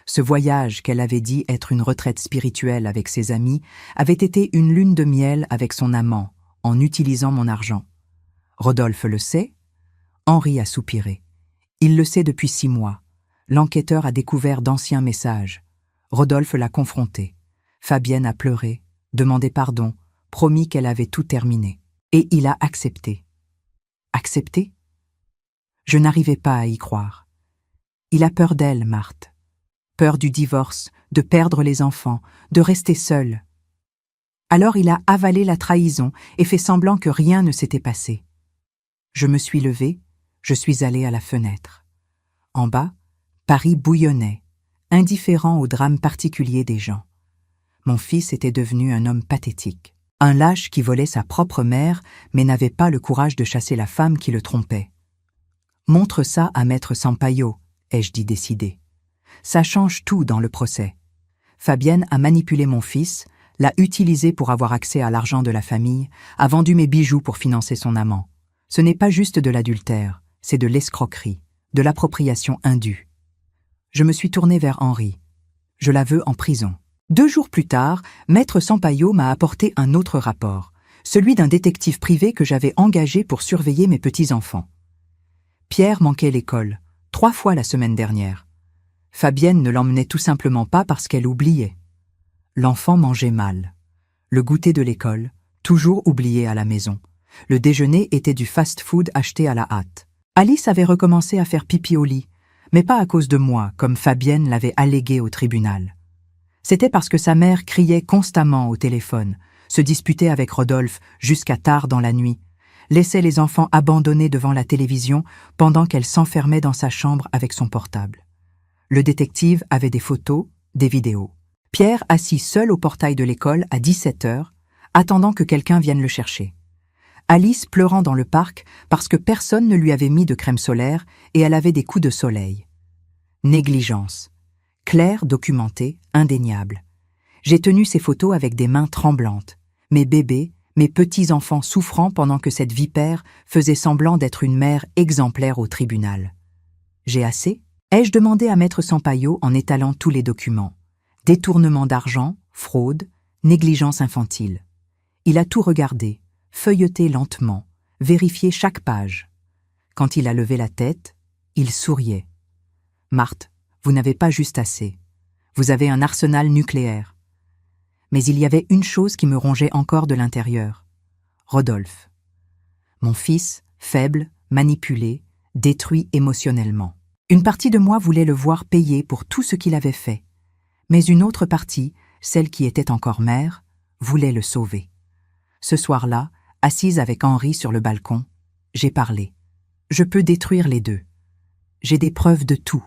Ce voyage qu'elle avait dit être une retraite spirituelle avec ses amis avait été une lune de miel avec son amant, en utilisant mon argent. Rodolphe le sait? Henri a soupiré. Il le sait depuis 6 mois. L'enquêteur a découvert d'anciens messages. Rodolphe l'a confronté. Fabienne a pleuré, demandé pardon, promis qu'elle avait tout terminé. Et il a accepté. Accepté? Je n'arrivais pas à y croire. Il a peur d'elle, Marthe. Peur du divorce, de perdre les enfants, de rester seul. Alors il a avalé la trahison et fait semblant que rien ne s'était passé. Je me suis levée, je suis allée à la fenêtre. En bas, Paris bouillonnait, indifférent au drame particulier des gens. Mon fils était devenu un homme pathétique, un lâche qui volait sa propre mère mais n'avait pas le courage de chasser la femme qui le trompait. Montre ça à maître Sampaio, ai-je dit décidé. Ça change tout dans le procès. Fabienne a manipulé mon fils, l'a utilisé pour avoir accès à l'argent de la famille, a vendu mes bijoux pour financer son amant. Ce n'est pas juste de l'adultère, c'est de l'escroquerie, de l'appropriation indue. Je me suis tournée vers Henri. Je la veux en prison. 2 jours plus tard, Maître Sampaio m'a apporté un autre rapport, celui d'un détective privé que j'avais engagé pour surveiller mes petits-enfants. Pierre manquait l'école, 3 fois la semaine dernière. Fabienne ne l'emmenait tout simplement pas parce qu'elle oubliait. L'enfant mangeait mal. Le goûter de l'école, toujours oublié à la maison. Le déjeuner était du fast-food acheté à la hâte. Alice avait recommencé à faire pipi au lit, mais pas à cause de moi, comme Fabienne l'avait allégué au tribunal. C'était parce que sa mère criait constamment au téléphone, se disputait avec Rodolphe jusqu'à tard dans la nuit, laissait les enfants abandonnés devant la télévision pendant qu'elle s'enfermait dans sa chambre avec son portable. Le détective avait des photos, des vidéos. Pierre assis seul au portail de l'école à 17h, attendant que quelqu'un vienne le chercher. Alice pleurant dans le parc parce que personne ne lui avait mis de crème solaire et elle avait des coups de soleil. Négligence. Claire, documentée, indéniable. J'ai tenu ces photos avec des mains tremblantes. Mes bébés, mes petits-enfants souffrant pendant que cette vipère faisait semblant d'être une mère exemplaire au tribunal. J'ai assez ? Ai-je demandé à Maître Sampaio en étalant tous les documents. Détournement d'argent, fraude, négligence infantile. Il a tout regardé, feuilleté lentement, vérifié chaque page. Quand il a levé la tête, il souriait. « Marthe, vous n'avez pas juste assez. Vous avez un arsenal nucléaire. » Mais il y avait une chose qui me rongeait encore de l'intérieur. Rodolphe. Mon fils, faible, manipulé, détruit émotionnellement. Une partie de moi voulait le voir payer pour tout ce qu'il avait fait. Mais une autre partie, celle qui était encore mère, voulait le sauver. Ce soir-là, assise avec Henri sur le balcon, j'ai parlé. Je peux détruire les deux. J'ai des preuves de tout.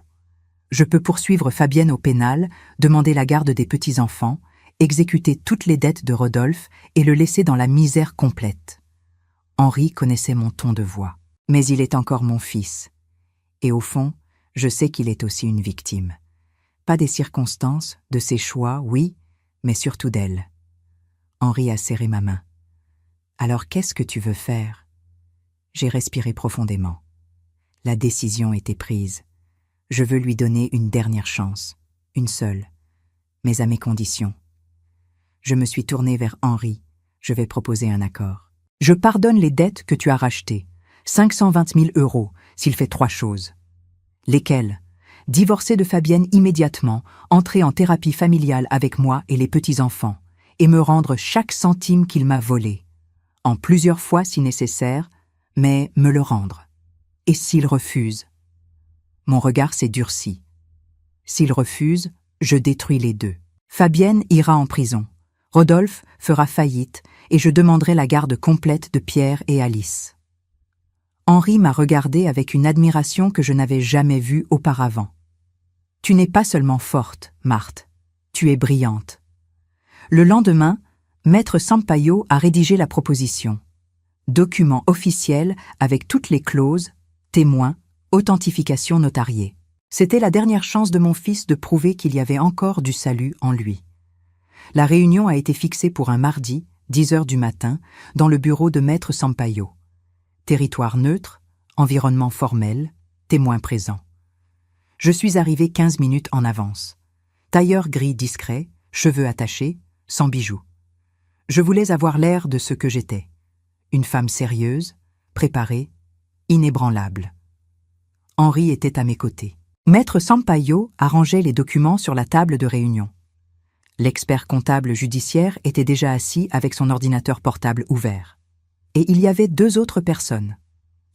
Je peux poursuivre Fabienne au pénal, demander la garde des petits-enfants, exécuter toutes les dettes de Rodolphe et le laisser dans la misère complète. Henri connaissait mon ton de voix. Mais il est encore mon fils. Et au fond, je sais qu'il est aussi une victime. Pas des circonstances, de ses choix, oui, mais surtout d'elle. Henri a serré ma main. Alors qu'est-ce que tu veux faire ? J'ai respiré profondément. La décision était prise. Je veux lui donner une dernière chance, une seule, mais à mes conditions. Je me suis tournée vers Henri. Je vais proposer un accord. Je pardonne les dettes que tu as rachetées, 520 000 € s'il fait 3 choses. Lesquelles ? Divorcer de Fabienne immédiatement, entrer en thérapie familiale avec moi et les petits-enfants, et me rendre chaque centime qu'il m'a volé, en plusieurs fois si nécessaire, mais me le rendre. Et s'il refuse ? Mon regard s'est durci. S'il refuse, je détruis les deux. Fabienne ira en prison. Rodolphe fera faillite et je demanderai la garde complète de Pierre et Alice. Henri m'a regardé avec une admiration que je n'avais jamais vue auparavant. Tu n'es pas seulement forte, Marthe, tu es brillante. Le lendemain, Maître Sampaio a rédigé la proposition. Document officiel avec toutes les clauses, témoins, authentification notariée. C'était la dernière chance de mon fils de prouver qu'il y avait encore du salut en lui. La réunion a été fixée pour un mardi, 10h du matin, dans le bureau de Maître Sampaio. Territoire neutre, environnement formel, témoins présents. Je suis arrivé 15 minutes en avance. Tailleur gris discret, cheveux attachés, sans bijoux. Je voulais avoir l'air de ce que j'étais. Une femme sérieuse, préparée, inébranlable. Henri était à mes côtés. Maître Sampaio arrangeait les documents sur la table de réunion. L'expert comptable judiciaire était déjà assis avec son ordinateur portable ouvert. Et il y avait 2 autres personnes,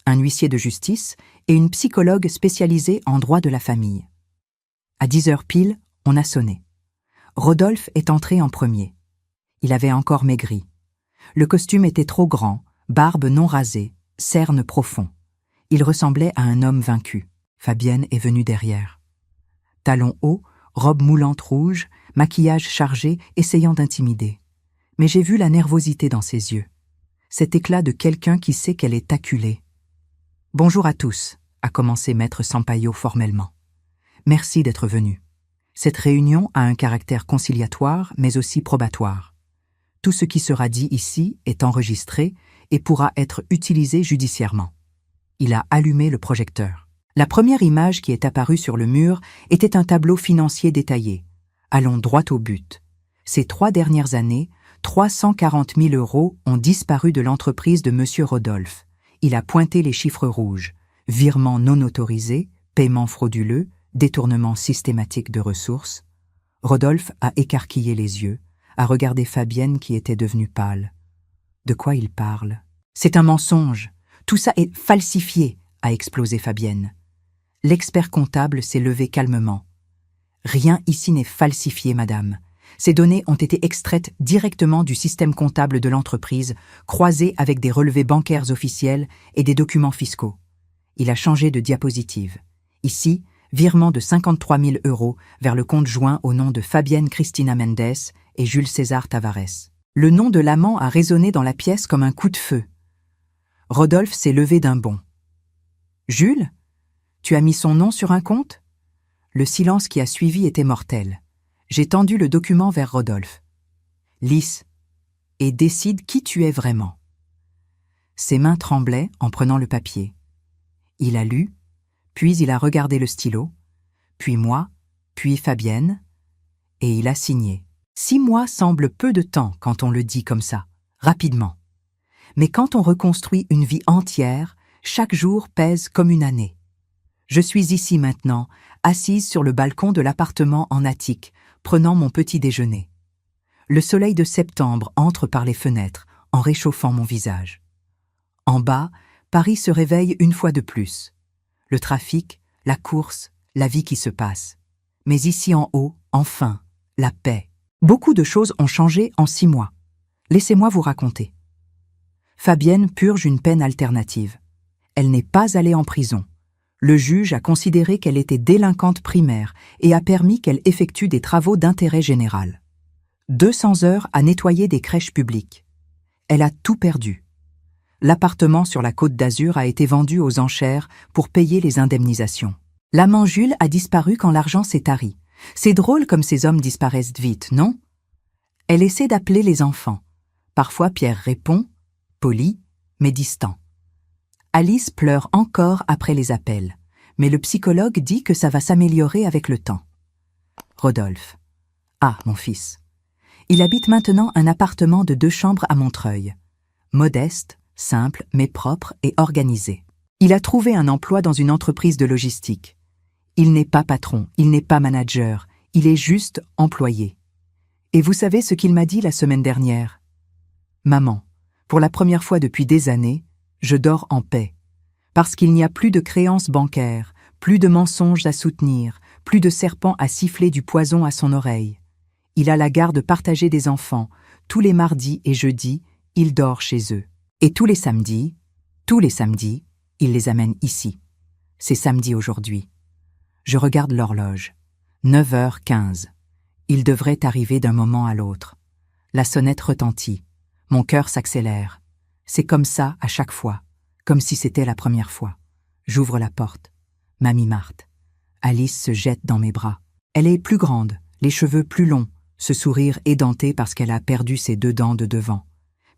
un huissier de justice et une psychologue spécialisée en droit de la famille. À 10h pile, on a sonné. Rodolphe est entré en premier. Il avait encore maigri. Le costume était trop grand, barbe non rasée, cerne profond. Il ressemblait à un homme vaincu. Fabienne est venue derrière. Talons hauts, robe moulante rouge, maquillage chargé, essayant d'intimider. Mais j'ai vu la nervosité dans ses yeux. Cet éclat de quelqu'un qui sait qu'elle est acculée. « Bonjour à tous », a commencé Maître Sampaio formellement. « Merci d'être venu. Cette réunion a un caractère conciliatoire, mais aussi probatoire. Tout ce qui sera dit ici est enregistré et pourra être utilisé judiciairement. » Il a allumé le projecteur. La première image qui est apparue sur le mur était un tableau financier détaillé, Allons droit au but. Ces 3 dernières années, 340 000 € ont disparu de l'entreprise de M. Rodolphe. Il a pointé les chiffres rouges. Virements non autorisés, paiements frauduleux, détournement systématique de ressources. Rodolphe a écarquillé les yeux, a regardé Fabienne qui était devenue pâle. De quoi il parle? C'est un mensonge. Tout ça est falsifié, a explosé Fabienne. L'expert comptable s'est levé calmement. Rien ici n'est falsifié, madame. Ces données ont été extraites directement du système comptable de l'entreprise, croisées avec des relevés bancaires officiels et des documents fiscaux. Il a changé de diapositive. Ici, virement de 53 000 € vers le compte joint au nom de Fabienne Cristina Mendes et Jules César Tavares. Le nom de l'amant a résonné dans la pièce comme un coup de feu. Rodolphe s'est levé d'un bond. « Jules, tu as mis son nom sur un compte ?» Le silence qui a suivi était mortel. J'ai tendu le document vers Rodolphe. « Lisse, et décide qui tu es vraiment. » Ses mains tremblaient en prenant le papier. Il a lu, puis il a regardé le stylo, puis moi, puis Fabienne, et il a signé. 6 mois semblent peu de temps quand on le dit comme ça, rapidement. Mais quand on reconstruit une vie entière, chaque jour pèse comme une année. Je suis ici maintenant, assise sur le balcon de l'appartement en attique, prenant mon petit déjeuner. Le soleil de septembre entre par les fenêtres, en réchauffant mon visage. En bas, Paris se réveille une fois de plus. Le trafic, la course, la vie qui se passe. Mais ici en haut, enfin, la paix. Beaucoup de choses ont changé en 6 mois. Laissez-moi vous raconter. Fabienne purge une peine alternative. Elle n'est pas allée en prison. Le juge a considéré qu'elle était délinquante primaire et a permis qu'elle effectue des travaux d'intérêt général. 200 heures à nettoyer des crèches publiques. Elle a tout perdu. L'appartement sur la Côte d'Azur a été vendu aux enchères pour payer les indemnisations. L'amant Jules a disparu quand l'argent s'est tari. C'est drôle comme ces hommes disparaissent vite, non? Elle essaie d'appeler les enfants. Parfois Pierre répond, poli, mais distant. Alice pleure encore après les appels, mais le psychologue dit que ça va s'améliorer avec le temps. Rodolphe. Ah, mon fils. Il habite maintenant un appartement de 2 chambres à Montreuil. Modeste, simple, mais propre et organisé. Il a trouvé un emploi dans une entreprise de logistique. Il n'est pas patron, il n'est pas manager, il est juste employé. Et vous savez ce qu'il m'a dit la semaine dernière? Maman, pour la première fois depuis des années, je dors en paix. Parce qu'il n'y a plus de créances bancaires, plus de mensonges à soutenir, plus de serpents à siffler du poison à son oreille. Il a la garde partagée des enfants. Tous les mardis et jeudis, il dort chez eux. Et tous les samedis, il les amène ici. C'est samedi aujourd'hui. Je regarde l'horloge. 9h15. Il devrait arriver d'un moment à l'autre. La sonnette retentit. Mon cœur s'accélère. C'est comme ça à chaque fois, comme si c'était la première fois. J'ouvre la porte. Mamie Marthe. Alice se jette dans mes bras. Elle est plus grande, les cheveux plus longs, ce sourire édenté parce qu'elle a perdu ses 2 dents de devant.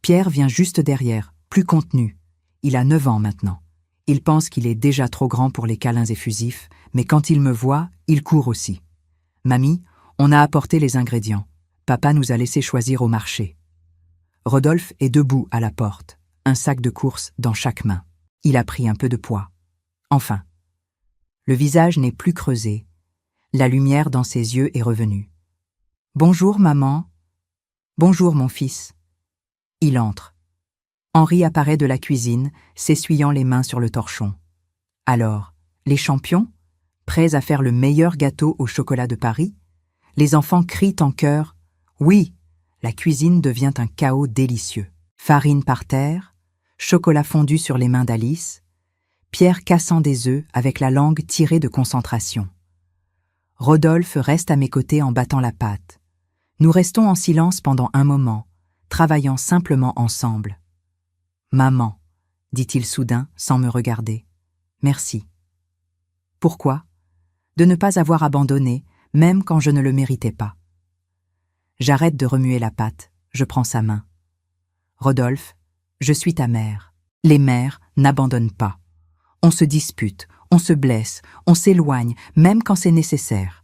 Pierre vient juste derrière, plus contenu. Il a 9 ans maintenant. Il pense qu'il est déjà trop grand pour les câlins effusifs, mais quand il me voit, il court aussi. Mamie, on a apporté les ingrédients. Papa nous a laissé choisir au marché. Rodolphe est debout à la porte, un sac de course dans chaque main. Il a pris un peu de poids. Enfin. Le visage n'est plus creusé. La lumière dans ses yeux est revenue. « Bonjour, maman. »« Bonjour, mon fils. » Il entre. Henri apparaît de la cuisine, s'essuyant les mains sur le torchon. Alors, les champions, prêts à faire le meilleur gâteau au chocolat de Paris? Les enfants crient en chœur « Oui !» La cuisine devient un chaos délicieux. Farine par terre, chocolat fondu sur les mains d'Alice, Pierre cassant des œufs avec la langue tirée de concentration. Rodolphe reste à mes côtés en battant la pâte. Nous restons en silence pendant un moment, travaillant simplement ensemble. « Maman, » dit-il soudain sans me regarder. « Merci. » Pourquoi? De ne pas avoir abandonné, même quand je ne le méritais pas. J'arrête de remuer la pâte, je prends sa main. Rodolphe, je suis ta mère. Les mères n'abandonnent pas. On se dispute, on se blesse, on s'éloigne, même quand c'est nécessaire.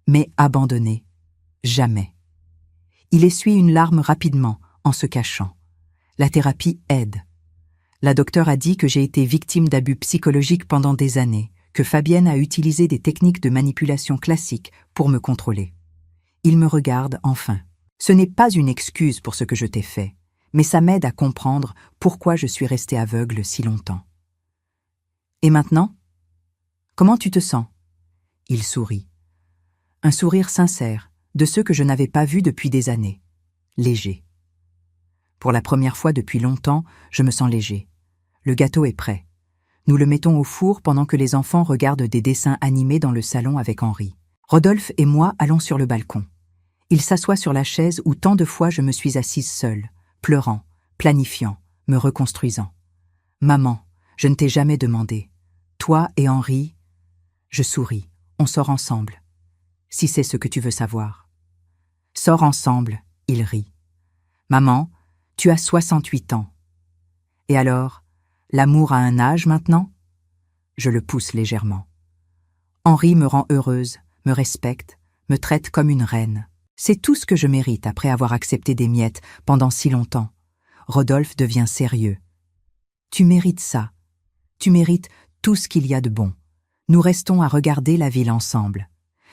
Mais abandonner, Jamais. Il essuie une larme rapidement, en se cachant. La thérapie aide. La docteure a dit que j'ai été victime d'abus psychologiques pendant des années, que Fabienne a utilisé des techniques de manipulation classiques pour me contrôler. Il me regarde enfin. Ce n'est pas une excuse pour ce que je t'ai fait, mais ça m'aide à comprendre pourquoi je suis restée aveugle si longtemps. Et maintenant? Comment tu te sens? Il sourit. Un sourire sincère, de ceux que je n'avais pas vus depuis des années. Léger. Pour la première fois depuis longtemps, je me sens léger. Le gâteau est prêt. Nous le mettons au four pendant que les enfants regardent des dessins animés dans le salon avec Henri. Rodolphe et moi allons sur le balcon. Il s'assoit sur la chaise où tant de fois je me suis assise seule, pleurant, planifiant, me reconstruisant. « Maman, je ne t'ai jamais demandé. Toi et Henri… » Je souris. On sort ensemble. Si c'est ce que tu veux savoir. Sors ensemble, il rit. Maman, tu as 68 ans. Et alors, l'amour a un âge maintenant? Je le pousse légèrement. Henri me rend heureuse, me respecte, me traite comme une reine. C'est tout ce que je mérite après avoir accepté des miettes pendant si longtemps. Rodolphe devient sérieux. Tu mérites ça. Tu mérites tout ce qu'il y a de bon. Nous restons à regarder la ville ensemble.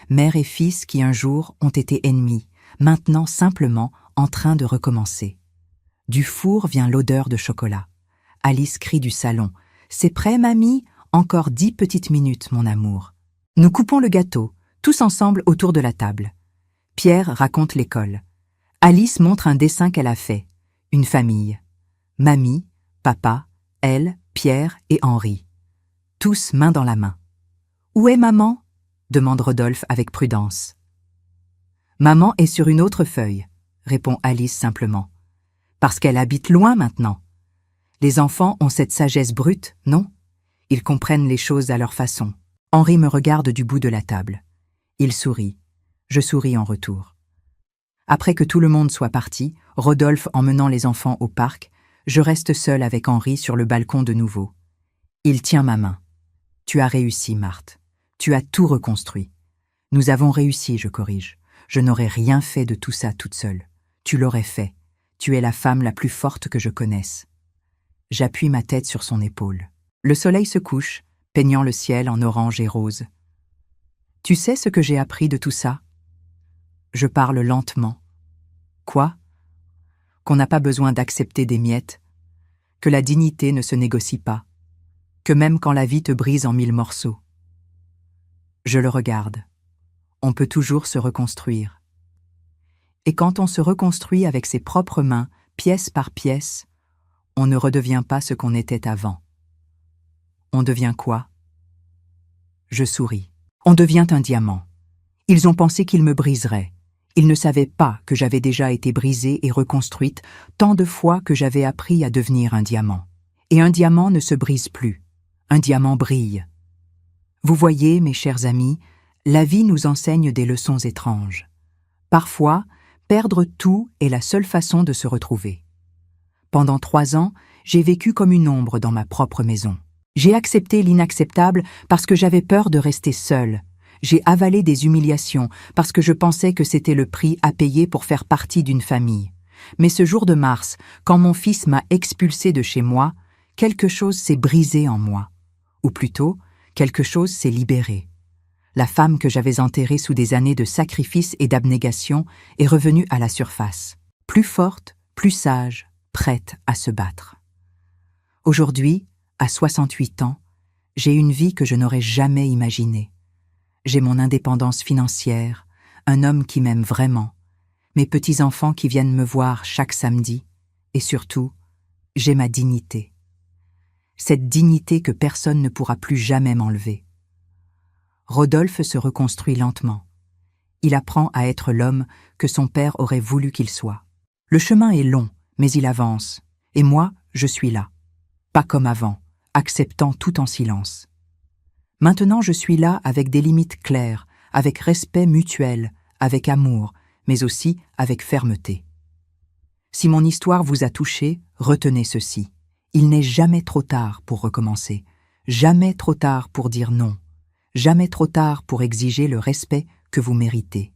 Mère et fils qui un jour ont été ennemis, maintenant simplement en train de recommencer. Du four vient l'odeur de chocolat. Alice crie du salon. « C'est prêt, mamie? Encore 10 petites minutes, mon amour. » Nous coupons le gâteau, tous ensemble autour de la table. Pierre raconte l'école. Alice montre un dessin qu'elle a fait. Une famille. Mamie, papa, elle, Pierre et Henri. Tous main dans la main. « Où est maman ?» demande Rodolphe avec prudence. « Maman est sur une autre feuille », répond Alice simplement. « Parce qu'elle habite loin maintenant. Les enfants ont cette sagesse brute, non? Ils comprennent les choses à leur façon. » Henri me regarde du bout de la table. Il sourit. Je souris en retour. Après que tout le monde soit parti, Rodolphe emmenant les enfants au parc, je reste seule avec Henri sur le balcon de nouveau. Il tient ma main. « Tu as réussi, Marthe. Tu as tout reconstruit. » « Nous avons réussi, je corrige. Je n'aurais rien fait de tout ça toute seule. Tu l'aurais fait. Tu es la femme la plus forte que je connaisse. » J'appuie ma tête sur son épaule. Le soleil se couche, peignant le ciel en orange et rose. « Tu sais ce que j'ai appris de tout ça ?» Je parle lentement. « Quoi ? Qu'on n'a pas besoin d'accepter des miettes, que la dignité ne se négocie pas, que même quand la vie te brise en 1000 morceaux. » Je le regarde. On peut toujours se reconstruire. Et quand on se reconstruit avec ses propres mains, pièce par pièce, on ne redevient pas ce qu'on était avant. On devient quoi? Je souris. On devient un diamant. Ils ont pensé qu'ils me briseraient. Ils ne savaient pas que j'avais déjà été brisée et reconstruite tant de fois que j'avais appris à devenir un diamant. Et un diamant ne se brise plus. Un diamant brille. Vous voyez, mes chers amis, la vie nous enseigne des leçons étranges. Parfois, perdre tout est la seule façon de se retrouver. Pendant 3 ans, j'ai vécu comme une ombre dans ma propre maison. J'ai accepté l'inacceptable parce que j'avais peur de rester seule. J'ai avalé des humiliations parce que je pensais que c'était le prix à payer pour faire partie d'une famille. Mais ce jour de mars, quand mon fils m'a expulsée de chez moi, quelque chose s'est brisé en moi. Ou plutôt, quelque chose s'est libéré. La femme que j'avais enterrée sous des années de sacrifice et d'abnégation est revenue à la surface, plus forte, plus sage, prête à se battre. Aujourd'hui, à 68 ans, j'ai une vie que je n'aurais jamais imaginée. J'ai mon indépendance financière, un homme qui m'aime vraiment, mes petits-enfants qui viennent me voir chaque samedi, et surtout, j'ai ma dignité. Cette dignité que personne ne pourra plus jamais m'enlever. Rodolphe se reconstruit lentement. Il apprend à être l'homme que son père aurait voulu qu'il soit. Le chemin est long, mais il avance. Et moi, je suis là. Pas comme avant, acceptant tout en silence. Maintenant, je suis là avec des limites claires, avec respect mutuel, avec amour, mais aussi avec fermeté. Si mon histoire vous a touché, retenez ceci. Il n'est jamais trop tard pour recommencer, jamais trop tard pour dire non. Jamais trop tard pour exiger le respect que vous méritez.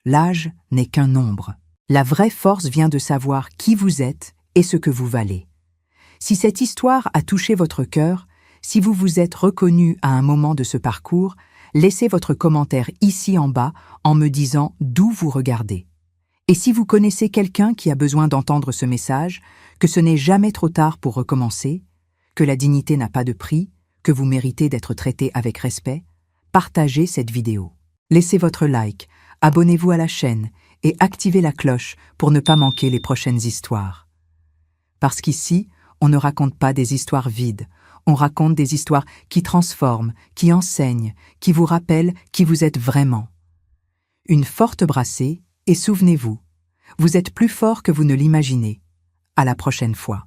l'âge n'est qu'un nombre. La vraie force vient de savoir qui vous êtes et ce que vous valez. Si cette histoire a touché votre cœur, si vous vous êtes reconnu à un moment de ce parcours, laissez votre commentaire ici en bas en me disant d'où vous regardez. Et si vous connaissez quelqu'un qui a besoin d'entendre ce message, que ce n'est jamais trop tard pour recommencer, que la dignité n'a pas de prix, que vous méritez d'être traité avec respect, partagez cette vidéo. Laissez votre like, abonnez-vous à la chaîne et activez la cloche pour ne pas manquer les prochaines histoires. Parce qu'ici, on ne raconte pas des histoires vides, on raconte des histoires qui transforment, qui enseignent, qui vous rappellent qui vous êtes vraiment. Une forte brassée et souvenez-vous, vous êtes plus fort que vous ne l'imaginez. À la prochaine fois.